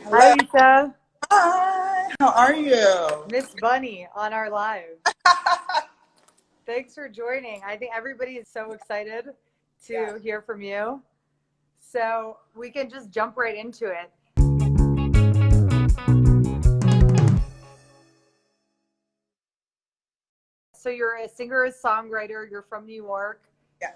Hi, Hello. Lisa. Hi. How are you? Miss Bunny on our live. Thanks for joining. I think everybody is so excited Yes. to hear from you. So we can just jump right into it. So you're a singer, a songwriter, you're from New York.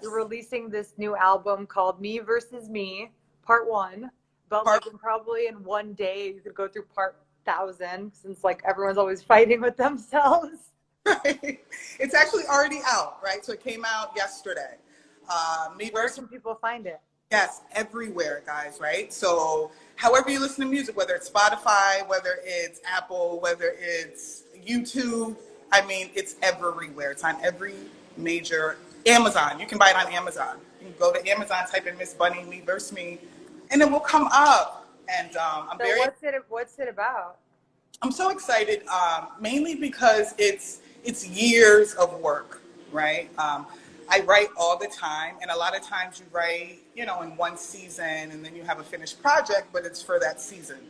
You're Yes. releasing this new album called Me Versus Me, Part One. But Part probably in one day you could go through Part 1,000 since everyone's always fighting with themselves. right. It's actually already out, right? So it came out yesterday. Me Where versus can people find it? yes, everywhere, guys, right? So however you listen to music, whether it's Spotify, whether it's Apple, whether it's YouTube, I mean, it's everywhere. It's on every major Amazon. You can buy it on Amazon. You can go to Amazon, type in Miss Bunny, Me versus Me, and it will come up. And So what's it about? I'm so excited, mainly because it's years of work, right? I write all the time, and a lot of times you write, in one season, and then you have a finished project, but it's for that season,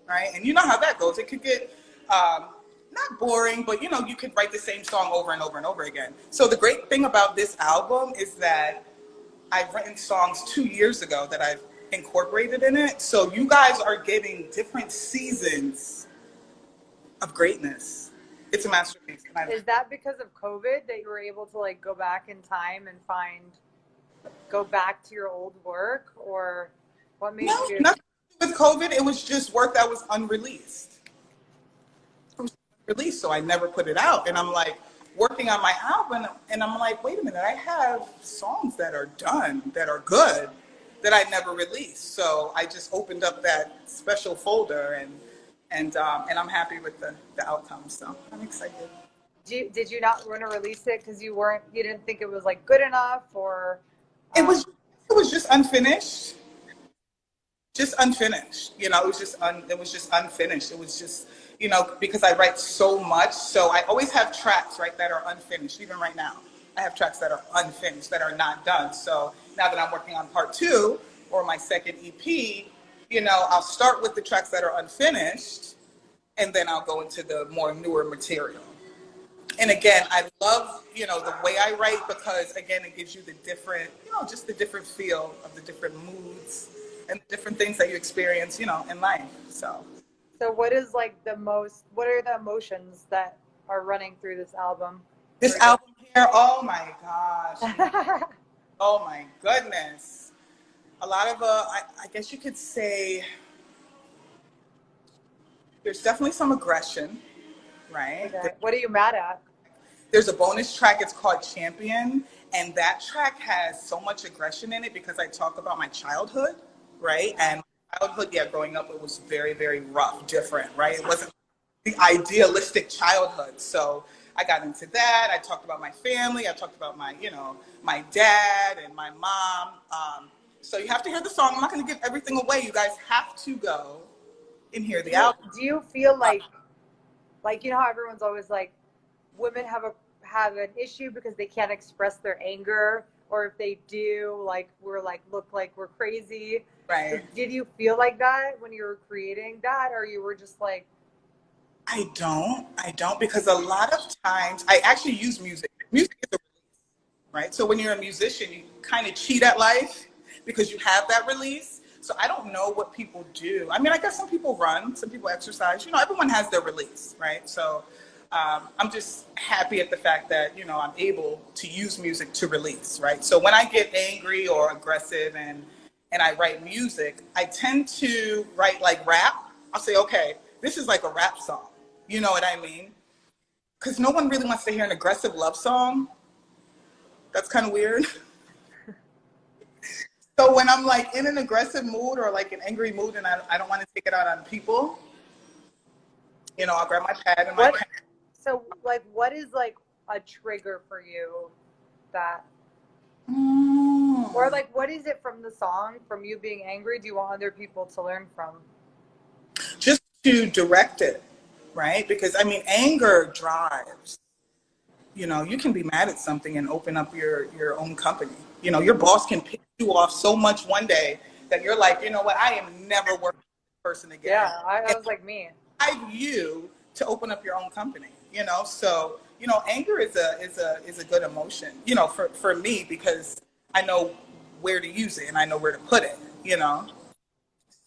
right? And you know how that goes. It could get not boring, but you could write the same song over and over and over again. So the great thing about this album is that I've written songs 2 years ago that I've incorporated in it. So you guys are getting different seasons of greatness. It's a masterpiece. Is that because of COVID that you were able to go back in time and go back to your old work, or what made No, you? nothing with COVID. It was just work that was unreleased. It was released, so I never put it out. And I'm like working on my album, and I'm like, wait a minute, I have songs that are done, that are good, that I never released. So I just opened up that special folder, and I'm happy with the outcome. So I'm excited. Did you not want to release it because you didn't think it was good enough, or It um, was it was just unfinished. Just unfinished. It was just unfinished. It was just, because I write so much, so I always have tracks, right, that are unfinished. Even right now, I have tracks that are unfinished, that are not done. So now that I'm working on part two or my second EP, I'll start with the tracks that are unfinished, and then I'll go into the more newer material. And again, I love, the way I write, because again, it gives you the different, just the different feel of the different moods and the different things that you experience, in life. so what are the emotions that are running through this album This for you? album here, oh my gosh, oh my goodness. A lot of, I guess you could say, there's definitely some aggression, right? Okay. What are you mad at? There's a bonus track, it's called Champion, and that track has so much aggression in it because I talk about my childhood, right? And my childhood, yeah, growing up, it was very, very rough, different, right? It wasn't the idealistic childhood. So I got into that. I talked about my family. I talked about my dad and my mom. So you have to hear the song. I'm not going to give everything away. You guys have to go and hear the album. Do you feel you know how everyone's always women have an issue because they can't express their anger, or if they do, we're look like we're crazy. Right. Did you feel like that when you were creating that, or you were just I don't, because a lot of times I actually use music. Music is a release, right? So when you're a musician, you kind of cheat at life because you have that release. So I don't know what people do. I mean, I guess some people run, some people exercise. Everyone has their release, right? So I'm just happy at the fact that, I'm able to use music to release, right? So when I get angry or aggressive and I write music, I tend to write like rap. I'll say, okay, this is like a rap song. You know what I mean? Because no one really wants to hear an aggressive love song. That's kind of weird. So when I'm in an aggressive mood or an angry mood and I don't want to take it out on people, I'll grab my pad and my pen. So what is a trigger for you that, or what is it from the song, from you being angry, do you want other people to learn from? Just to direct it, right? Because I mean, anger drives. You can be mad at something and open up your own company. Your boss can piss you off so much one day that you're like, you know what, I am never working person again. Yeah, I was like me. I you to open up your own company, you know? So, you know, anger is a good emotion, you know, for me, because I know where to use it and I know where to put it, you know?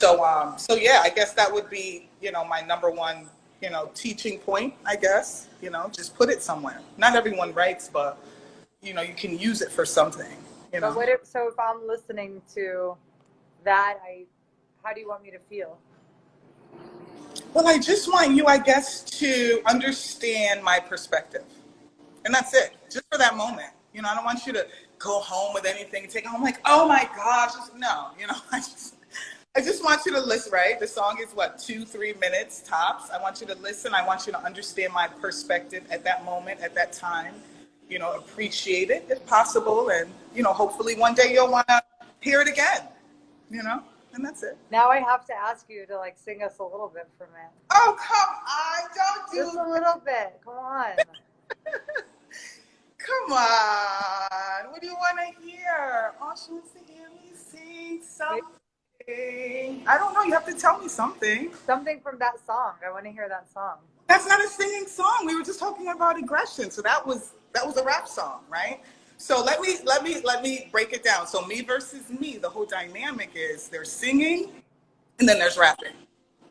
So, so yeah, I guess that would be, you know, my number one, you know, teaching point, I guess, you know, just put it somewhere. Not everyone writes, but, you know, you can use it for something, you But know? what if, so if I'm listening to that, how do you want me to feel? Well, I just want you, I guess, to understand my perspective. And that's it, just for that moment. You know, I don't want you to go home with anything, take it home like, oh my gosh, no, you know, I just want you to listen, right? The song is what, 2-3 minutes tops. I want you to listen. I want you to understand my perspective at that moment, at that time, you know, appreciate it if possible. And, you know, hopefully one day you'll want to hear it again, you know, and that's it. Now I have to ask you to like sing us a little bit from it. Oh, come on, don't do Just a little bit. Come on. Come on. What do you want to hear? Oh, she wants to hear me sing something. I don't know. You have to tell me something. Something from that song. I want to hear that song. That's not a singing song. We were just talking about aggression. So that was a rap song, right? So let me break it down. So me versus me, the whole dynamic is there's singing and then there's rapping.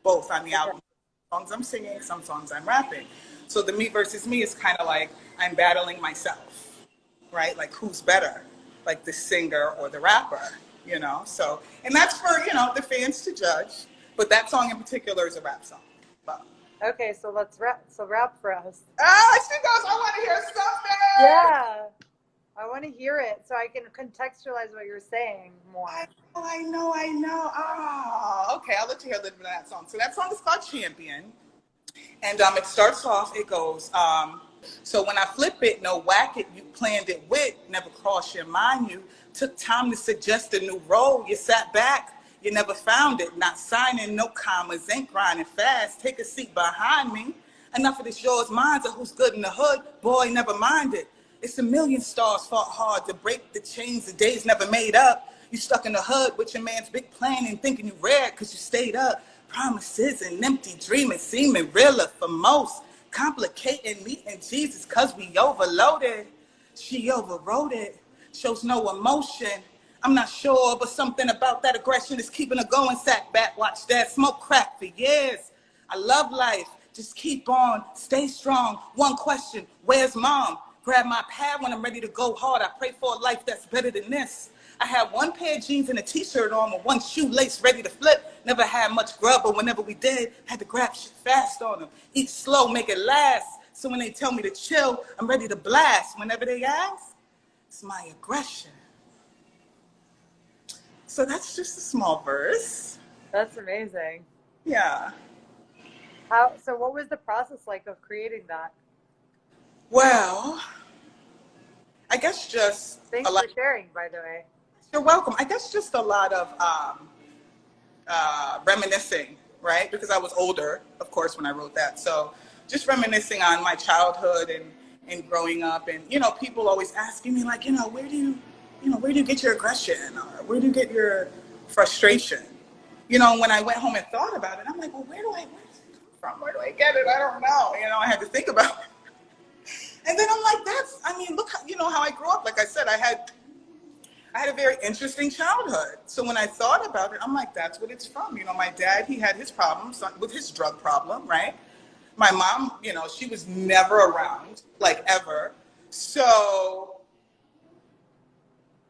Both on the album. Some songs I'm singing, some songs I'm rapping. So the me versus me is kind of like I'm battling myself, right? Like who's better, like the singer or the rapper, you know? So, and that's for, you know, the fans to judge. But that song in particular is a rap song. But, Okay, so let's rap. So rap for us. she goes, I want to hear something. Yeah. I want to hear it so I can contextualize what you're saying more. I know. Oh, okay. I'll let you hear a little bit of that song. So that song is called Champion. And it starts off, it goes, so when I flip it, no whack it, you planned it with, never crossed your mind, you took time to suggest a new role, you sat back, you never found it, not signing, no commas, ain't grinding fast, take a seat behind me, enough of this yours, mine's of who's good in the hood, boy, never mind it, it's a million stars fought hard to break the chains the days never made up, you stuck in the hood with your man's big plan and thinking you rare cause you stayed up. Promises and empty dreaming seeming realer for most. Complicating meeting Jesus cause we overloaded. She overrode it. Shows no emotion. I'm not sure, but something about that aggression is keeping her going. Sat back, watch that smoke crack for years. I love life. Just keep on. Stay strong. One question, where's mom? Grab my pad when I'm ready to go hard. I pray for a life that's better than this. I had one pair of jeans and a t-shirt on with one shoelace ready to flip. Never had much grub, but whenever we did, had to grab shit fast on them. Eat slow, make it last. So when they tell me to chill, I'm ready to blast. Whenever they ask, it's my aggression. So that's just a small verse. That's amazing. Yeah. So what was the process like of creating that? Well, I guess just Thanks for sharing, by the way. You're welcome. I guess just a lot of reminiscing, right? Because I was older, of course, when I wrote that. So just reminiscing on my childhood and growing up. And, you know, people always asking me like, where do you get your aggression? Or where do you get your frustration? You know, when I went home and thought about it, I'm like, well, where does it come from? Where do I get it? I don't know. You know, I had to think about it. And then I'm like, look, how I grew up. Like I said, I had a very interesting childhood. So when I thought about it, I'm like, that's what it's from. You know, my dad, he had his problems with his drug problem, right? My mom, she was never around, like ever. So,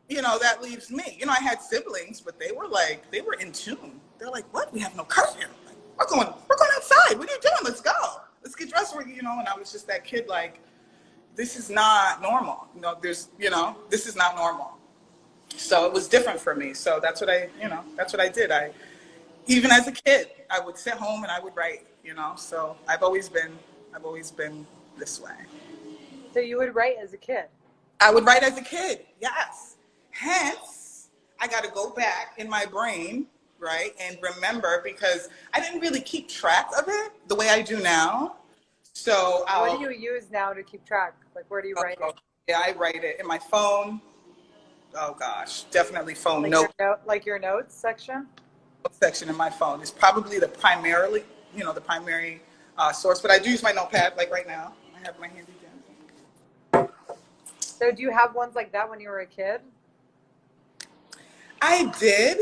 that leaves me. I had siblings, but they were in tune. They're like, what? We have no curfew. Like, we're going outside. What are you doing? Let's go. Let's get dressed. And I was just that kid like, this is not normal. This is not normal. So it was different for me. So that's what I did. Even as a kid, I would sit home and I would write, so I've always been this way. So you would write as a kid? I would write as a kid, yes. Hence, I got to go back in my brain, right, and remember, because I didn't really keep track of it the way I do now. So what do you use now to keep track? Like, where do you write it? Yeah, I write it in my phone. Oh gosh, definitely phone like notes. Like your notes section? section in my phone. It's probably the primarily, the primary source. But I do use my notepad, like right now. I have my handy dandy. So do you have ones like that when you were a kid? I did.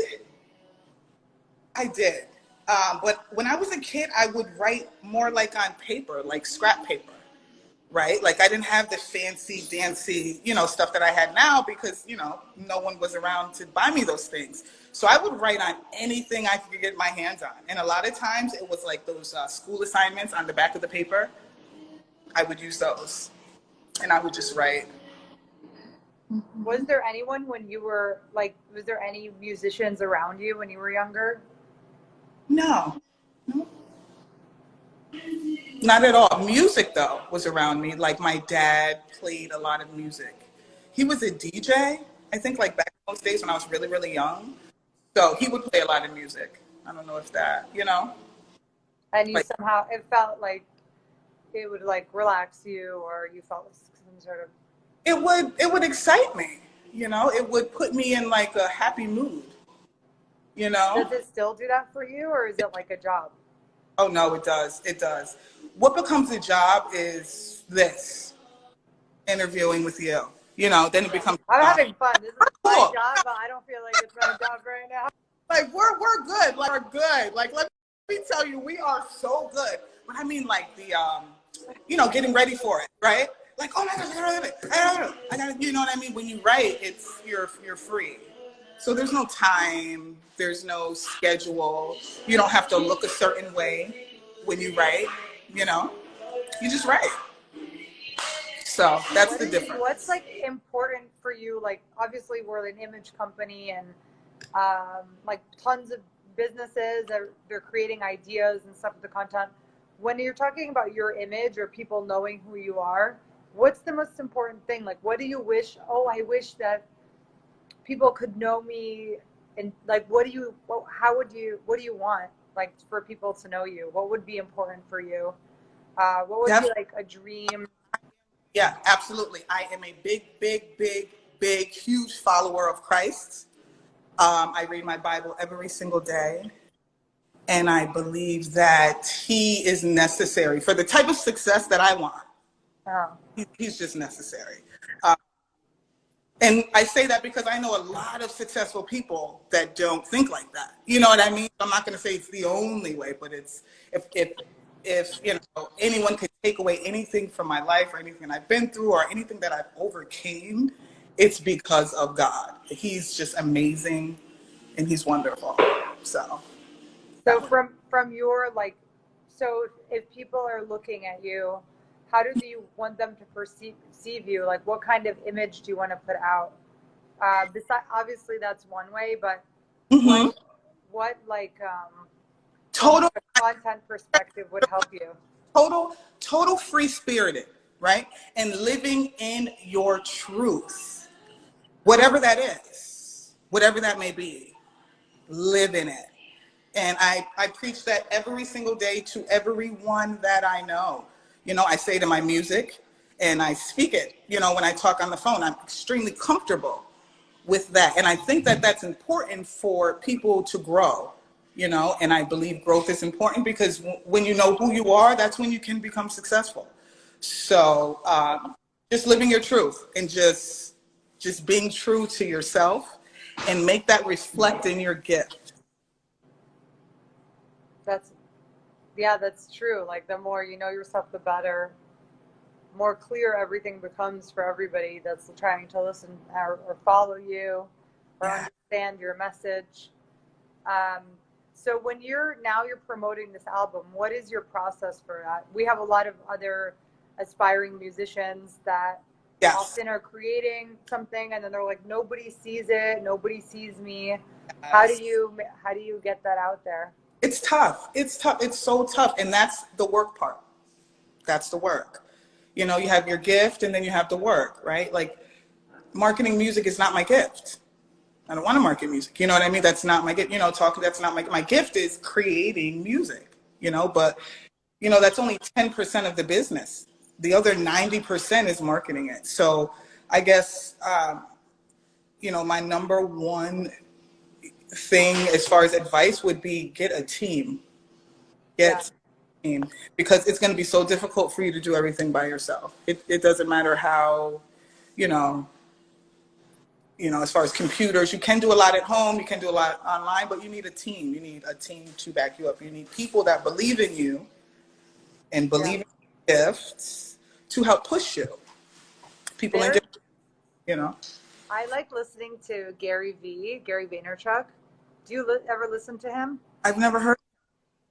But when I was a kid, I would write more like on paper, like scrap paper, right? Like I didn't have the fancy dancy, stuff that I had now because, no one was around to buy me those things. So I would write on anything I could get my hands on. And a lot of times it was like those school assignments on the back of the paper. I would use those and I would just write. Was there anyone when you were like, was there any musicians around you when you were younger? No, not at all. Music though was around me. Like my dad played a lot of music. He was a DJ, I think like back in those days when I was really, really young. So he would play a lot of music. I don't know if that, And you like, somehow, it felt like it would like relax you, or you felt some sort of. it would excite me, it would put me in like a happy mood, Does it still do that for you, or is it like a job? Oh no, it does. It does. What becomes a job is this, interviewing with you. Then it becomes. I'm having fun. This is my Cool. job, but I don't feel like it's my job right now. Like we're good. Like we're good. Like let me tell you, we are so good. But I mean, like the getting ready for it, right? Like oh my gosh, I gotta, you know what I mean? When you write, it's you're free. So there's no time. There's no schedule. You don't have to look a certain way when you write. You just write. So that's the difference. What's like important for you? Like obviously we're an image company, and like tons of businesses they're creating ideas and stuff with the content. When you're talking about your image or people knowing who you are, what's the most important thing? Like what do you wish? Oh, I wish that people could know me. And like what do you want like for people to know you? What would be important for you? What would be like a dream? Yeah, absolutely. I am a big, huge follower of Christ. I read my Bible every single day. And I believe that he is necessary for the type of success that I want. Oh. He's just necessary. And I say that because I know a lot of successful people that don't think like that. You know what I mean? I'm not going to say it's the only way, but it's if anyone could take away anything from my life or anything I've been through or anything that I've overcame, it's because of God. He's just amazing and he's wonderful. So from your like, so if people are looking at you, how do you want them to perceive you? Like what kind of image do you want to put out? Besides, obviously that's one way, but what like total content perspective would help you? Total free spirited, right? And living in your truth, whatever that is, whatever that may be, live in it. And I preach that every single day to everyone that I know. I say to my music and I speak it, when I talk on the phone, I'm extremely comfortable with that. And I think that that's important for people to grow, and I believe growth is important because when you know who you are, that's when you can become successful. So just living your truth and just being true to yourself and make that reflect in your gift. That's true. Like the more you know yourself, the better, more clear everything becomes for everybody that's trying to listen or follow you or understand your message. So when you're promoting this album, what is your process for that? We have a lot of other aspiring musicians that often are creating something and then they're like, nobody sees it, nobody sees me. Yes. How do you get that out there? It's tough. It's so tough. And that's the work part. That's the work. You have your gift and then you have the work, right? Like marketing music is not my gift. I don't want to market music. You know what I mean? That's not my gift. That's not my gift is creating music, but that's only 10% of the business. The other 90% is marketing it. So I guess, my number one thing as far as advice would be get a team. Yeah. Get a team, because it's going to be so difficult for you to do everything by yourself. It doesn't matter how, you know, as far as computers, you can do a lot at home, you can do a lot online, but you need a team. You need a team to back you up. You need people that believe in you and Yeah. believe in your gifts to help push you. People in Very. different, you know. I like listening to Gary Vaynerchuk. Do you ever listen to him? I've never heard.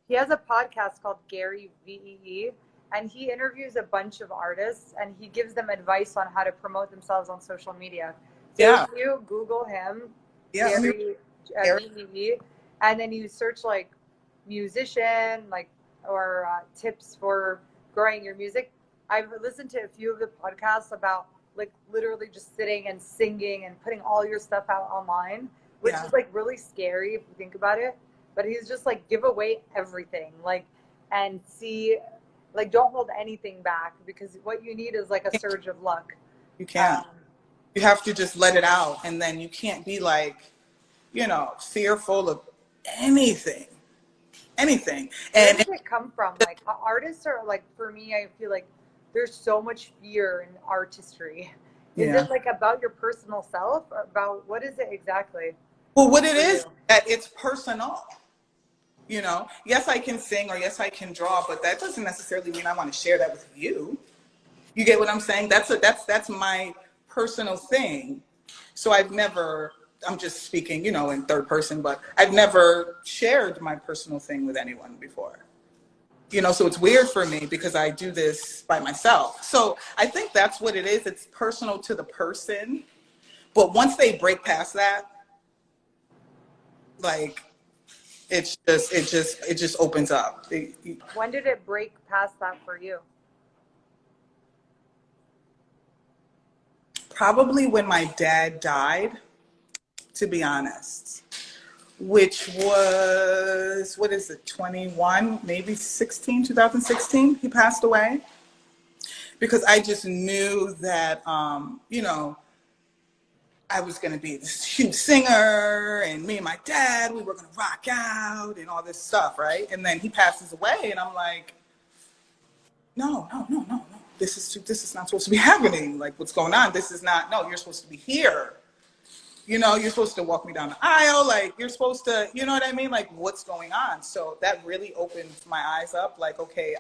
He has a podcast called Gary Vee, and he interviews a bunch of artists and he gives them advice on how to promote themselves on social media. So if Yeah, you Google him, yeah. Let me. Gary Eric. Vee, and then you search like musician, like or tips for growing your music. I've listened to a few of the podcasts about like literally just sitting and singing and putting all your stuff out online, which Yeah, is like really scary if you think about it. But he's just like give away everything, like and see, like don't hold anything back because what you need is like a surge of luck. you can't. Um, You have to just let it out, and then you can't be like, fearful of anything, anything. where And does it come from? Like artists are like for me, I feel like there's so much fear in artistry. Is yeah. it like about your personal self or about what is it exactly Well, what it for is you? that it's personal. Yes, I can sing or yes, I can draw, but that doesn't necessarily mean I want to share that with you. You get what I'm saying? That's my personal thing. So I'm just speaking, in third person, but I've never shared my personal thing with anyone before. So it's weird for me because I do this by myself. So I think that's what it is. It's personal to the person. But once they break past that, like it just opens up. When did it break past that for you? Probably when my dad died, to be honest, which was, what is it, 21, maybe 2016, he passed away. Because I just knew that, I was going to be this huge singer, and me and my dad, we were going to rock out and all this stuff, right? And then he passes away, and I'm like, no, no, no, no, no. This is not supposed to be happening. Like, what's going on? This is not. No, you're supposed to be here. You're supposed to walk me down the aisle. Like, you're supposed to. You know what I mean? Like, what's going on? So that really opened my eyes up. Like, okay,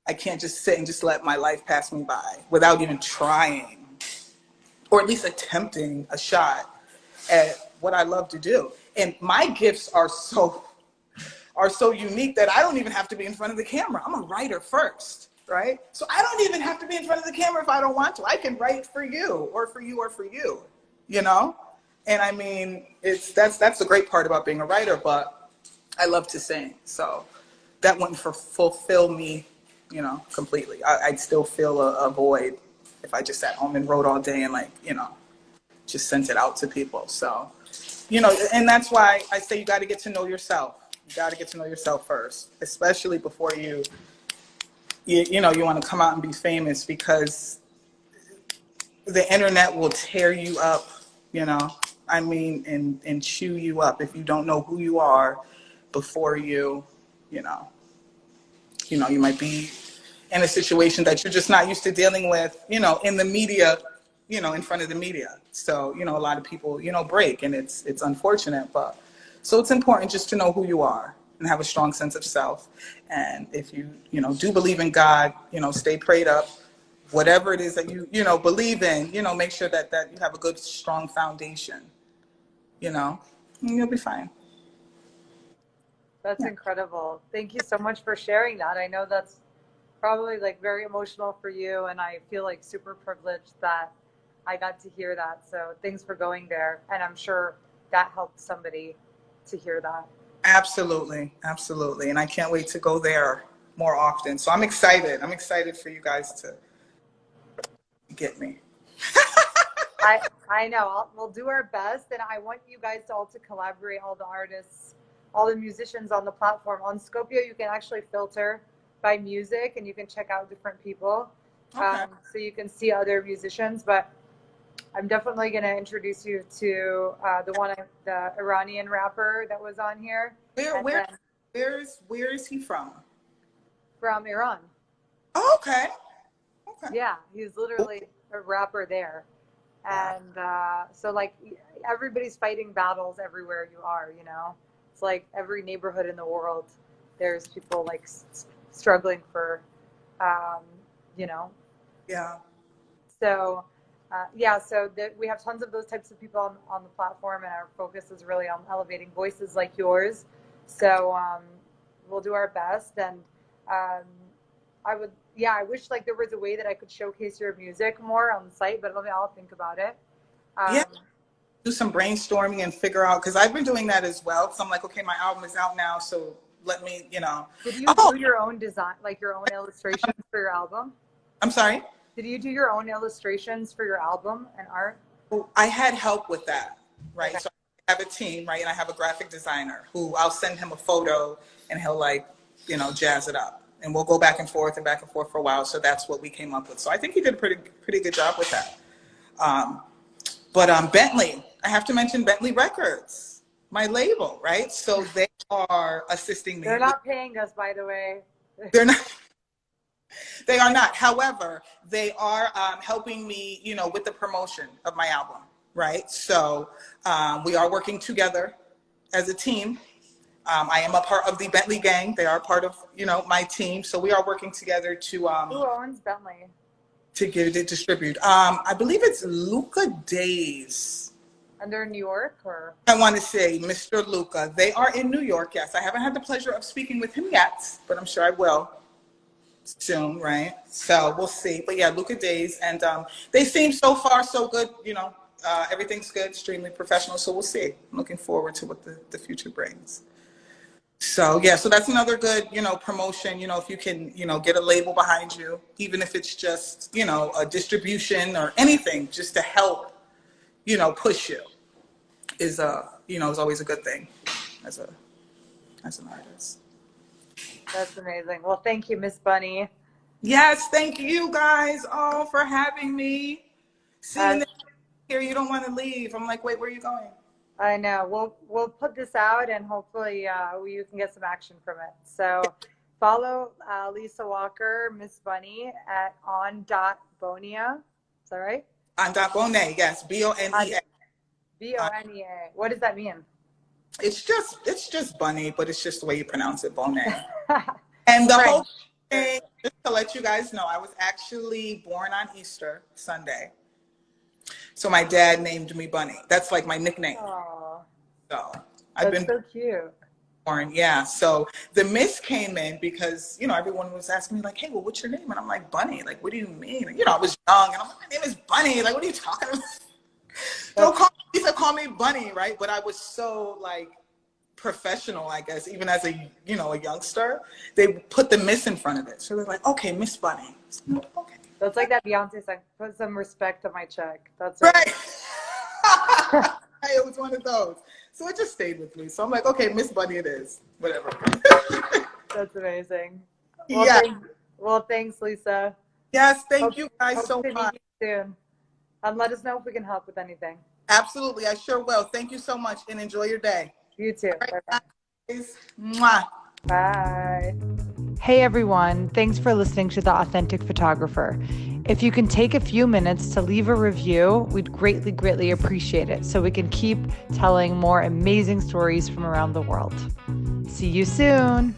I can't just sit and just let my life pass me by without even trying, or at least attempting a shot at what I love to do. And my gifts are so unique that I don't even have to be in front of the camera. I'm a writer first, right? So I don't even have to be in front of the camera if I don't want to. I can write for you or for you or for you, you know? And I mean, that's the great part about being a writer, but I love to sing. So that wouldn't fulfill me, completely. I'd still feel a void if I just sat home and wrote all day and just sent it out to people. So, and that's why I say you got to get to know yourself. You got to get to know yourself first, especially before you want to come out and be famous, because the internet will tear you up, I mean, and chew you up if you don't know who you are before you know, you might be in a situation that you're just not used to dealing with, in the media, in front of the media. So, a lot of people, break, and it's unfortunate, but so it's important just to know who you are and have a strong sense of self. And if you, do believe in God, stay prayed up, whatever it is that you believe in, make sure that you have a good, strong foundation, and you'll be fine. That's Yeah. incredible. Thank you so much for sharing that. I know that's probably like very emotional for you, and I feel like super privileged that I got to hear that. So thanks for going there, and I'm sure that helped somebody to hear that. Absolutely. Absolutely. And I can't wait to go there more often. So I'm excited. I'm excited for you guys to get me. I know. We'll do our best, and I want you guys to all to collaborate. All the artists, all the musicians on the platform on Scopio. You can actually filter by music, and you can check out different people, Okay. so you can see other musicians. But I'm definitely going to introduce you to the Iranian rapper that was on here. Where, where, where is he from? From Iran. Oh, okay. Okay. Yeah, he's literally a rapper there. And so like everybody's fighting battles everywhere you are, you know. It's like every neighborhood in the world, there's people like struggling for, you know. Yeah. So, we have tons of those types of people on the platform, and our focus is really on elevating voices like yours. So we'll do our best, and I wish like there was a way that I could showcase your music more on the site, but I'll think about it. Yeah. Do some brainstorming and figure out, because I've been doing that as well. Because I'm like, okay, my album is out now, so let me, you know. Did you do your own design, like your own illustrations for your album? I'm sorry? Did you do your own illustrations for your album and art? Well, I had help with that, right? Okay. So I have a team, right? And I have a graphic designer who I'll send him a photo and he'll like, you know, jazz it up. And we'll go back and forth for a while. So that's what we came up with. So I think he did a pretty good job with that. But Bentley, I have to mention Bentley Records, my label, right? So they are assisting me. They're not paying us, by the way. They're not. They are not. However, they are helping me, you know, with the promotion of my album, right? So we are working together as a team. I am a part of the Bentley gang. They are part of, you know, my team. So we are working together to who owns Bentley? To get it distributed. I believe it's Luca Days. And they're in New York, or? I want to say Mr. Luca. They are in New York, yes. I haven't had the pleasure of speaking with him yet, but I'm sure I will soon, right? So we'll see. But yeah, Luca Days. And they seem so far so good, you know. Everything's good, extremely professional. So we'll see. I'm looking forward to what the future brings. So yeah, so that's another good, you know, promotion, you know, if you can, you know, get a label behind you, even if it's just, you know, a distribution or anything, just to help, you know, push you is you know, is always a good thing as an artist. That's amazing. Well, thank you, Miss Bunny. Yes, thank you guys all for having me. Seeing here, you don't want to leave. I'm like, wait, where are you going? I know. We'll put this out, and hopefully you can get some action from it. So follow Lisa Walker, Miss Bunny, at on.bonia. Is that right? On.bonia, yes. Bonea. Bonea. What does that mean? It's just Bunny, but it's just the way you pronounce it, Bonet. And the whole thing, just to let you guys know, I was actually born on Easter Sunday. So my dad named me Bunny. That's like my nickname. Aww. So That's so cute. Born, yeah. So the miss came in because, you know, everyone was asking me like, hey, well, what's your name? And I'm like, Bunny. Like, what do you mean? And, you know, I was young and I'm like, my name is Bunny. Like, what are you talking about? Don't call me Bunny, right? But I was so like professional, I guess, even as a, you know, a youngster. They put the miss in front of it. So they're like, okay, Miss Bunny. So, okay. That's like that Beyonce song, put some respect on my check. That's right. It was one of those. So it just stayed with me. So I'm like, okay, Miss Bunny it is. Whatever. That's amazing. Well, yeah. Thanks, Lisa. Yes, thank you guys so much. Meet you soon. Let us know if we can help with anything. Absolutely, I sure will. Thank you so much and enjoy your day. You too. Right, guys. Mwah. Bye. Hey everyone, thanks for listening to The Authentic Photographer. If you can take a few minutes to leave a review, we'd greatly, greatly appreciate it so we can keep telling more amazing stories from around the world. See you soon.